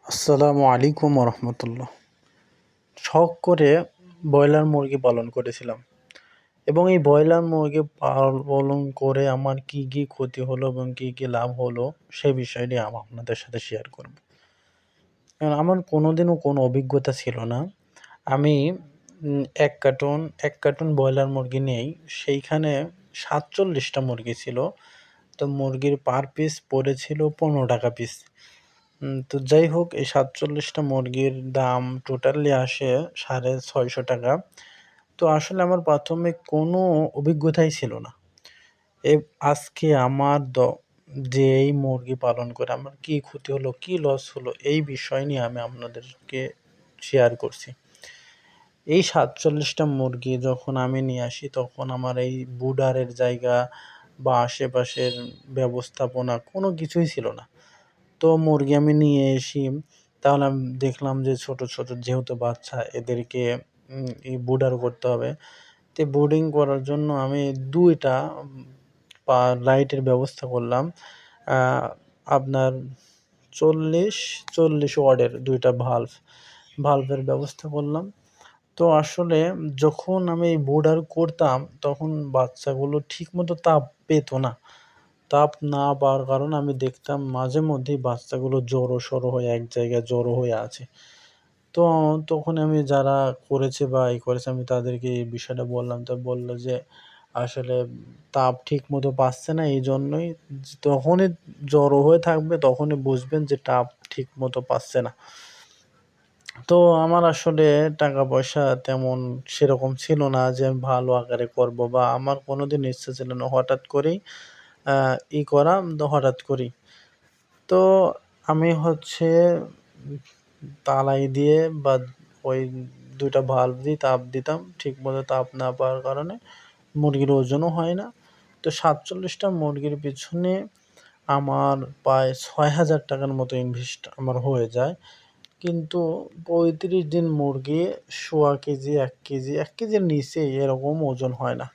আসসালামু আলাইকুম রহমতুল্লাহ। শখ করে ব্রয়লার মুরগি পালন করেছিলাম এবং এই ব্রয়লার মুরগি পালন করে আমার কি কি ক্ষতি হলো এবং কি কি লাভ হলো সে বিষয়টি আমি আপনাদের সাথে শেয়ার করব। কারণ আমার কোনোদিনও কোনো অভিজ্ঞতা ছিল না। আমি এক কার্টুন ব্রয়লার মুরগি নেই, সেইখানে ৪৭টা মুরগি ছিল। তো মুরগির পার পিস পড়েছিল ১৫ টাকা পিস। তো যাই হোক, এই ৪৭টা মুরগির দাম টোটালি আসে ৳৬৫০ টাকা। তো আসলে আমার প্রাথমিক কোনো অভিজ্ঞতাই ছিল না। এ আজকে আমার যে এই মুরগি পালন করে আমার কি ক্ষতি হলো, কি লস হলো, এই বিষয় নিয়ে আমি আপনাদেরকে শেয়ার করছি। এই ৪৭টা মুরগি যখন আমি নিয়ে আসি তখন আমার এই বুডারের জায়গা বা আশেপাশের ব্যবস্থাপনা কোনো কিছুই ছিল না। তো মুরগি আমি নিয়ে এসি, তাহলে আমি দেখলাম যে ছোট, ছোট যেহেতু বাচ্চা এদেরকে বুডার করতে হবে। তো বোর্ডিং করার জন্য আমি ২ টা লাইটের ব্যবস্থা করলাম। আ আপনার ৪০ ওয়াটের ২ টা ভাল্বের ব্যবস্থা করলাম। তো আসলে যখন আমি এই বুডার করতাম তখন বাচ্চাগুলো ঠিকমতো তাপ পেত না। তাপ না পাওয়ার কারণে আমি দেখতাম মাঝে মধ্যেই বাচ্চাগুলো জড়ো-সড়ো হয়ে এক জায়গায় জড়ো হয়ে আছে। তো তখন আমি যারা করেছে বা করেছে আমি তাদেরকে এই বিষয়টা বললাম। তো বলল যে, "আসলে তাপ ঠিকমতো পাচ্ছে না, এইজন্যই যখনই জড়ো হয়ে থাকবে তখনই বুঝবেন যে তাপ ঠিকমতো পাচ্ছে না।" তো আমার আসলে টাকা-পয়সা তেমন সেরকম ছিল না যে আমি ভালো আকারে করব বা আমার কোনোদিন ইচ্ছা ছিল না। হঠাৎ করেই আ করা হঠাৎ করেই। তো আমি হচ্ছে উম তালাই দিয়ে বা ওই ২ টা ভাল্ব দিয়ে তাপ দিতাম। ঠিকমতো তাপ না পাওয়ার কারণে মুরগির ওজনও হয় না। তো ৪৭ টা মুরগির পিছনে আমার প্রায় ৳৬,০০০ মতো ইনভেস্ট আমার হয়ে যায়। কিন্তু ৩৫ দিন মুরগি সোয়া কেজি, ১ কেজি, ১ কেজির নিচে এরকম ওজন হয় না।